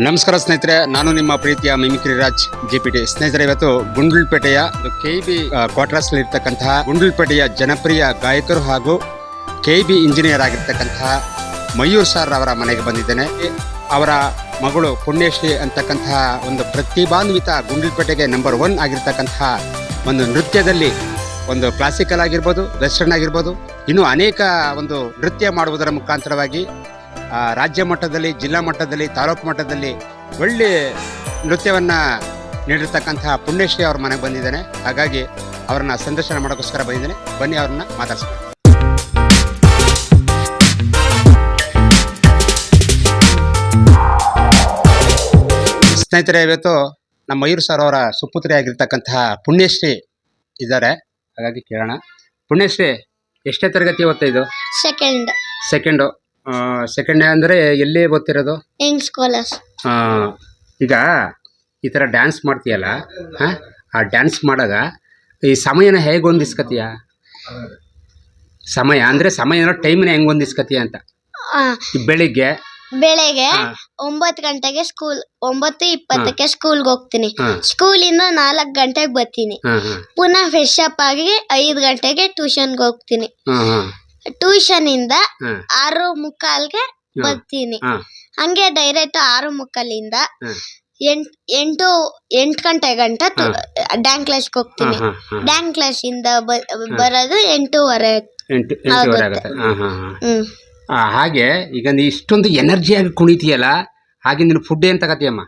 ನಮಸ್ಕಾರ ಸ್ನೇಹಿತರೆ, ನಾನು ನಿಮ್ಮ ಪ್ರೀತಿಯ ಮಿಮಿಕ್ರಿ ರಾಜ್ ಜಿಪಿಟಿ. ಸ್ನೇಹಿತರೆ, ಇವತ್ತು ಗುಂಡ್ಲುಪೇಟೆಯ KEB ಕ್ವಾರ್ಟರ್ಸ್ ಇರ್ತಕ್ಕಂತಹ ಗುಂಡ್ಲುಪೇಟೆಯ ಜನಪ್ರಿಯ ಗಾಯಕರು ಹಾಗೂ KEB ಇಂಜಿನಿಯರ್ ಆಗಿರ್ತಕ್ಕಂತಹ ಮಯೂರ್ ಸರ್ ಅವರ ಮನೆಗೆ ಬಂದಿದ್ದೇನೆ. ಅವರ ಮಗಳು ಪುಣ್ಯಶ್ರೀ ಅಂತಕ್ಕಂತಹ ಒಂದು ಪ್ರತಿಭಾನ್ವಿತ ಗುಂಡ್ಲುಪೇಟೆಗೆ ನಂಬರ್ 1 ಆಗಿರ್ತಕ್ಕಂತಹ ಒಂದು ನೃತ್ಯದಲ್ಲಿ ಒಂದು ಕ್ಲಾಸಿಕಲ್ ಆಗಿರ್ಬೋದು, ವೆಸ್ಟರ್ನ್ ಆಗಿರ್ಬೋದು, ಇನ್ನೂ ಅನೇಕ ಒಂದು ನೃತ್ಯ ಮಾಡುವುದರ ಮುಖಾಂತರವಾಗಿ ರಾಜ್ಯ ಮಟ್ಟದಲ್ಲಿ, ಜಿಲ್ಲಾ ಮಟ್ಟದಲ್ಲಿ, ತಾಲೂಕು ಮಟ್ಟದಲ್ಲಿ ಒಳ್ಳೆ ನೃತ್ಯವನ್ನು ನೀಡಿರ್ತಕ್ಕಂತಹ ಪುಣ್ಯಶ್ರೀ ಅವ್ರ ಮನೆಗೆ ಬಂದಿದ್ದೇನೆ. ಹಾಗಾಗಿ ಅವ್ರನ್ನ ಸಂದರ್ಶನ ಮಾಡೋಕ್ಕೋಸ್ಕರ ಬಂದಿದ್ದೇನೆ. ಬನ್ನಿ, ಅವ್ರನ್ನ ಮಾತಾಡ್ಸೋಣ. ಸ್ನೇಹಿತರೆ, ಇವತ್ತು ನಮ್ಮ ಮಯೂರ್ ಸರ್ ಅವರ ಸುಪುತ್ರಿ ಆಗಿರ್ತಕ್ಕಂತಹ ಪುಣ್ಯಶ್ರೀ ಇದ್ದಾರೆ. ಹಾಗಾಗಿ ಕೇಳೋಣ. ಪುಣ್ಯಶ್ರೀ, ಎಷ್ಟೇ ತರಗತಿ ಓದ್ತಾ? ಸೆಕೆಂಡ್ ಅಂದರೆ ಎಲ್ಲಿ ಓದ್ತಿರೋದು? ಈಗ ಈ ಥರ ಡ್ಯಾನ್ಸ್ ಮಾಡ್ತೀಯಲ್ಲ, ಆ ಡ್ಯಾನ್ಸ್ ಮಾಡಾಗ ಈ ಸಮಯನ ಹೇಗೆ ಹೊಂದಿಸ್ಕತೀಯ? ಸಮಯ ಅಂದರೆ ಸಮಯನ ಟೈಮ್ನ ಹೆಂಗೆ ಹೊಂದಿಸ್ಕತೀಯ ಅಂತ. ಬೆಳಿಗ್ಗೆ 9 ಗಂಟೆಗೆ ಸ್ಕೂಲ್, 9:20ಕ್ಕೆ ಸ್ಕೂಲ್ಗೆ ಹೋಗ್ತೀನಿ. ಸ್ಕೂಲಿಂದ 4 ಗಂಟೆಗೆ ಬರ್ತೀನಿ. ಪುನಃ ಫ್ರೆಶ್ ಅಪ್ ಆಗಿ 5 ಗಂಟೆಗೆ ಟ್ಯೂಷನ್ಗೆ ಹೋಗ್ತೀನಿ. ಟ್ಯೂಷನ್ ಇಂದ 6:45ಗೆ ಬರ್ತೀನಿ. ಹಂಗೆ ಡೈರೆಕ್ಟ್ 6:45ಇಂದ 8 ಗಂಟೆ ಗಂಟ ಡ್ಯಾನ್ಸ್ ಕ್ಲಾಸ್ಗೆ ಹೋಗ್ತೀನಿ. ಡ್ಯಾನ್ಸ್ ಕ್ಲಾಸ್ ಇಂದ ಬರೋದು 8:30 ಆಗುತ್ತೆ. ಹಾಗೆ ಈಗ ನೀ ಇಷ್ಟೊಂದು ಎನರ್ಜಿಯಾಗಿ ಕುಣಿತೀಯಲ್ಲ, ಹಾಗೆ ನಿನ್ನ ಫುಡ್ ಏನ್ ತಗತೀಯಮ್ಮ?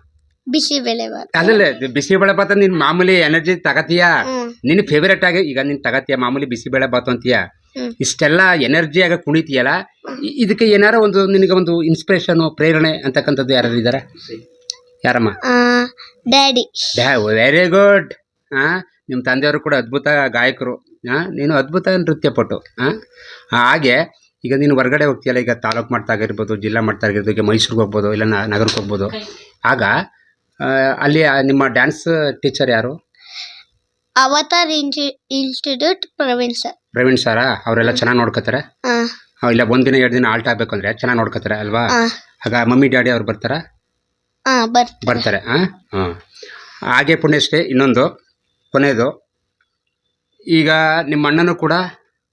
ಬಿಸಿಬೇಳೆ ಬಾತ್. ಅಲ್ಲಲ್ಲ, ಬಿಸಿಬೇಳೆ ಬಾತ್ ನಿನ್ ಮಾಮೂಲಿ ಎನರ್ಜಿ ತಗತೀಯ. ನಿನ್ ಫೇವರೇಟ್ ಆಗಿ ಈಗ ನೀನ್ ತಗತೀಯ ಮಾಮೂಲಿ ಬಿಸಿಬೇಳೆ ಬಾತ್ ಅಂತೀಯ. ಇಷ್ಟೆಲ್ಲ ಎನರ್ಜಿಯಾಗಿ ಕುಣಿತೀಯಲ್ಲ, ಇದಕ್ಕೆ ಏನಾರ ಒಂದು ನಿನಗೆ ಒಂದು ಇನ್ಸ್ಪಿರೇಷನ್, ಪ್ರೇರಣೆ ಅಂತಕ್ಕಂಥದ್ದು ಯಾರು ಇದ್ದಾರೆ? ಯಾರಮ್ಮ? ಡ್ಯಾಡಿ. Very good. ನಿಮ್ಮ ತಂದೆಯವರು ಕೂಡ ಅದ್ಭುತ ಗಾಯಕರು. ನೀನು ಅದ್ಭುತ ನೃತ್ಯ ಪಟು. ಹಾಗೆ ಈಗ ನೀನು ಹೊರಗಡೆ ಹೋಗ್ತೀಯಲ್ಲ, ಈಗ ತಾಲೂಕು ಮಟ್ಟ ಆಗಿರ್ಬೋದು, ಜಿಲ್ಲಾ ಮಟ್ಟ ಆಗಿರ್ಬೋದು, ಈಗ ಮೈಸೂರಿಗೆ ಹೋಗ್ಬೋದು, ಇಲ್ಲ ನಗರಕ್ಕೆ ಹೋಗ್ಬೋದು. ಆಗ ಅಲ್ಲಿ ನಿಮ್ಮ ಡ್ಯಾನ್ಸ್ ಟೀಚರ್ ಯಾರು? ಅವತಾರ್ ಇನ್ಸ್ಟಿಟ್ಯೂಟ್ ಪ್ರವೀಣ್ ಸರ. ಅವರೆಲ್ಲ ಚೆನ್ನಾಗಿ ನೋಡ್ಕೋತಾರೆ? ಇಲ್ಲ, ಒಂದಿನ 2 ದಿನ ಆಲ್ಟ್ ಆಗಬೇಕು ಅಂದರೆ ಚೆನ್ನಾಗಿ ನೋಡ್ಕೋತಾರೆ ಅಲ್ವಾ? ಆಗ ಮಮ್ಮಿ ಡ್ಯಾಡಿ ಅವ್ರು ಬರ್ತಾರಾ? ಬರ್ತಾರೆ. ಹಾಗೆ ಪುಣ್ಯಶ್ರೀ, ಇನ್ನೊಂದು ಕೊನೆಯದು, ಈಗ ನಿಮ್ಮ ಅಣ್ಣನೂ ಕೂಡ,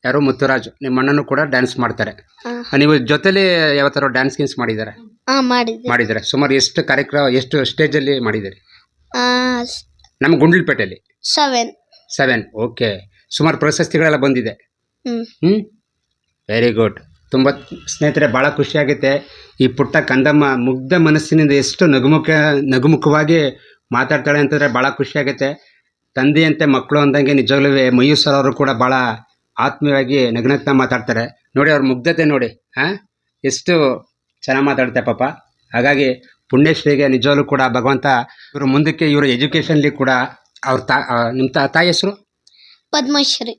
ಯಾರು ಮುತ್ತುರಾಜು, ನಿಮ್ಮ ಅಣ್ಣನೂ ಕೂಡ ಡ್ಯಾನ್ಸ್ ಮಾಡ್ತಾರೆ. ನೀವು ಜೊತೆಲಿ ಯಾವ ಥರ ಡ್ಯಾನ್ಸ್ ಗೀನ್ಸ್ ಮಾಡಿದ್ದಾರೆ? ಮಾಡಿದ್ದಾರೆ. ಸುಮಾರು ಎಷ್ಟು ಕಾರ್ಯಕ್ರಮ, ಎಷ್ಟು ಸ್ಟೇಜಲ್ಲಿ ಮಾಡಿದ್ದೀರಿ? ನಮ್ಮ ಗುಂಡ್ಲುಪೇಟೆಯಲ್ಲಿ 7. ಓಕೆ. ಸುಮಾರು ಪ್ರಶಸ್ತಿಗಳೆಲ್ಲ ಬಂದಿದೆ. Very good. ತುಂಬ ಸ್ನೇಹಿತರೆ, ಭಾಳ ಖುಷಿಯಾಗುತ್ತೆ. ಈ ಪುಟ್ಟ ಕಂದಮ್ಮ ಮುಗ್ಧ ಮನಸ್ಸಿನಿಂದ ಎಷ್ಟು ನಗುಮುಖವಾಗಿ ಮಾತಾಡ್ತಾಳೆ ಅಂತಂದರೆ ಭಾಳ ಖುಷಿಯಾಗುತ್ತೆ. ತಂದೆಯಂತೆ ಮಕ್ಕಳು ಅಂದಂಗೆ ನಿಜವಾಗ್ಲೂ ಮಯೂರ್ ಸರ್ ಅವರು ಕೂಡ ಭಾಳ ಆತ್ಮೀಯವಾಗಿ ನಗ್ನಗ್ತಾ ಮಾತಾಡ್ತಾರೆ. ನೋಡಿ ಅವ್ರ ಮುಗ್ಧತೆ ನೋಡಿ, ಎಷ್ಟು ಚೆನ್ನಾಗಿ ಮಾತಾಡ್ತಾರೆ ಪಾಪ. ಹಾಗಾಗಿ ಪುಣ್ಯಶ್ರೀಗೆ ನಿಜವಾಗ್ಲೂ ಕೂಡ ಭಗವಂತ ಇವರು ಮುಂದಕ್ಕೆ ಇವರ ಎಜುಕೇಷನ್ಲಿ ಕೂಡ ಅವ್ರ ನಿಮ್ಮ ತಾಯಿ ಹೆಸರು? ಪದ್ಮಶ್ರೀ.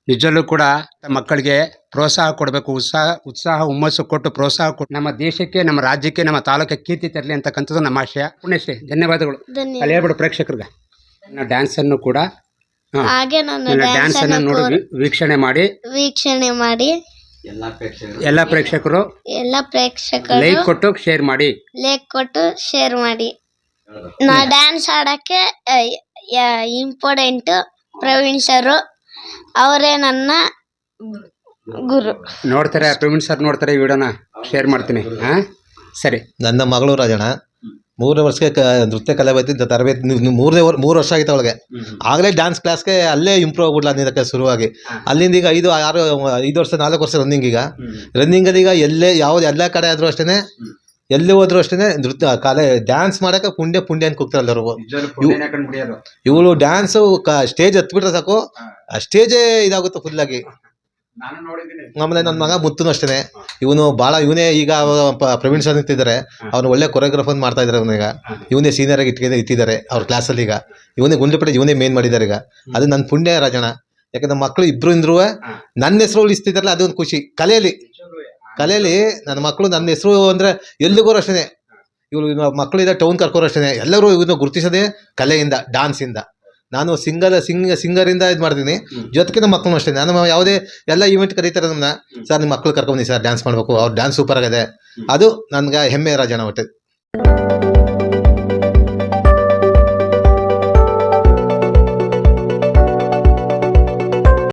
ನಿಜಲ್ಲೂ ಕೂಡ ಮಕ್ಕಳಿಗೆ ಪ್ರೋತ್ಸಾಹ ಕೊಡಬೇಕು, ಉತ್ಸಾಹ ಹುಮ್ಮಸ್ಸು ಕೊಟ್ಟು ಪ್ರೋತ್ಸಾಹ ಕೊಟ್ಟು ನಮ್ಮ ದೇಶಕ್ಕೆ, ನಮ್ಮ ರಾಜ್ಯಕ್ಕೆ, ನಮ್ಮ ತಾಲೂಕಿಗೆ ಕೀರ್ತಿ ತರಲಿ ಅಂತಕ್ಕಂಥದ್ದು ನಮ್ಮ ಆಶಯ. ಪುಣ್ಯಶ್ರೀ, ಧನ್ಯವಾದಗಳು. ಅಲ್ಲಿ ಹೇಳ್ಬಿಡು ಪ್ರೇಕ್ಷಕರಿಗೆ, ನನ್ನ ಡ್ಯಾನ್ಸನ್ನು ಕೂಡ ಡ್ಯಾನ್ಸನ್ನು ನೋಡಿ ವೀಕ್ಷಣೆ ಮಾಡಿ ಎಲ್ಲ ಪ್ರೇಕ್ಷಕರು ಲೈಕ್ ಕೊಟ್ಟು ಶೇರ್ ಮಾಡಿ. ನಾ ಡ್ಯಾನ್ಸ್ ಆಡಕ್ಕೆ ಇಂಪಾರ್ಟೆಂಟ್ ಪ್ರವೀಣ್ ಸರ್ ಅವರೇ ನನ್ನ ಗುರು. ನೋಡ್ತಾರೆ ಪ್ರವೀಣ್ ಸರ್, ನೋಡ್ತಾರೆ ಈ ವಿಡಿಯೋನ, ಶೇರ್ ಮಾಡ್ತೀನಿ. ಸರಿ. ನನ್ನ ಮಗಳು ರಾಜಣ್ಣ 3 ವರ್ಷಕ್ಕೆ ನೃತ್ಯ ಕಲಾವಿದ ತರಬೇತಿ 3 ವರ್ಷ ಆಗಿತ್ತು ಅವಳಿಗೆ. ಆಗಲೇ ಡ್ಯಾನ್ಸ್ ಕ್ಲಾಸ್ಗೆ ಅಲ್ಲೇ ಇಂಪ್ರೂವ್ ಆಗ್ಬಿಡ್ಲ ಅನ್ನೋದಕ್ಕೆ ಶುರುವಾಗಿ. ಅಲ್ಲಿಂದ ಈಗ 5 ವರ್ಷ 4 ವರ್ಷ ರನ್ನಿಂಗ್. ಈಗ ರನ್ನಿಂಗಲ್ಲಿ ಈಗ ಎಲ್ಲ ಕಡೆ ಆದರೂ ಅಷ್ಟೇ, ಎಲ್ಲಿ ಹೋದ್ರು ಅಷ್ಟೇ ನೃತ್ಯ ಡ್ಯಾನ್ಸ್ ಮಾಡೋಕೆ ಪುಣ್ಯ ಅಂತ ಕೂಗ್ತಾರಲ್ಲ ಅವರು. ಇವಳು ಡ್ಯಾನ್ಸು ಸ್ಟೇಜ್ ಹತ್ಬಿಟ್ರೆ ಸಾಕು, ಆ ಸ್ಟೇಜೇ ಇದಾಗುತ್ತೆ ಫುಲ್ಲಾಗಿ. ಆಮೇಲೆ ನನ್ನ ಮಗ ಮುತ್ತುನು ಅಷ್ಟೇ, ಇವನೇ ಈಗ ಪ್ರವೀಣ್ ಸರ್ ನಿಂತಿದ್ದಾರೆ, ಅವ್ನು ಒಳ್ಳೆ ಕೊರಿಯೋಗ್ರಾಫರ್ ಮಾಡ್ತಾ ಇದ್ದಾರೆ. ಇವನೇ ಸೀನಿಯರ್ ಆಗಿ ಇಟ್ಟಿದ್ದಾರೆ ಅವ್ರ ಕ್ಲಾಸಲ್ಲಿ. ಈಗ ಇವನೇ ಗುಂಡ್ಲುಪೇಟೆ ಇವನೇ ಮೇನ್ ಮಾಡಿದ್ದಾರೆ. ಈಗ ಅದು ನನ್ನ ಪುಣ್ಯ ರಾಜಣ್ಣ. ಯಾಕಂದ್ರೆ ಮಕ್ಕಳು ಇಬ್ರು ಇಂದ್ರು ನನ್ನ ಹೆಸರು ಉಳಿಸ್ತಿದ್ದಾರಲ್ಲ, ಅದೊಂದು ಖುಷಿ. ಕಲೆಯಲ್ಲಿ ನನ್ನ ಮಕ್ಕಳು ನನ್ನ ಹೆಸರು ಅಂದರೆ ಎಲ್ಲಿಗೋರು ಅಷ್ಟೇ, ಇವರು ಮಕ್ಕಳಿಂದ ಟೌನ್ ಕರ್ಕೋರು ಅಷ್ಟೇ, ಎಲ್ಲರೂ ಇವನ್ನ ಗುರುತಿಸೋದೇ ಕಲೆಯಿಂದ, ಡ್ಯಾನ್ಸಿಂದ. ನಾನು ಸಿಂಗರಿಂದ ಇದು ಮಾಡ್ತೀನಿ. ಜೊತೆಗೆ ನಮ್ಮ ಮಕ್ಕಳು ಅಷ್ಟೇ, ನಾನು ಯಾವುದೇ ಎಲ್ಲ ಈವೆಂಟ್ ಕರೀತಾರೆ ನಮ್ಮನ್ನ, ಸರ್ ನಿಮ್ಮ ಮಕ್ಕಳು ಕರ್ಕೊಂಬನ್ನಿ ಸರ್ ಡ್ಯಾನ್ಸ್ ಮಾಡಬೇಕು, ಅವ್ರು ಡ್ಯಾನ್ಸ್ ಸೂಪರ್ ಆಗಿದೆ. ಅದು ನನ್ಗೆ ಹೆಮ್ಮೆ ರಾಜಣ್ಣ ಒಟ್ಟು.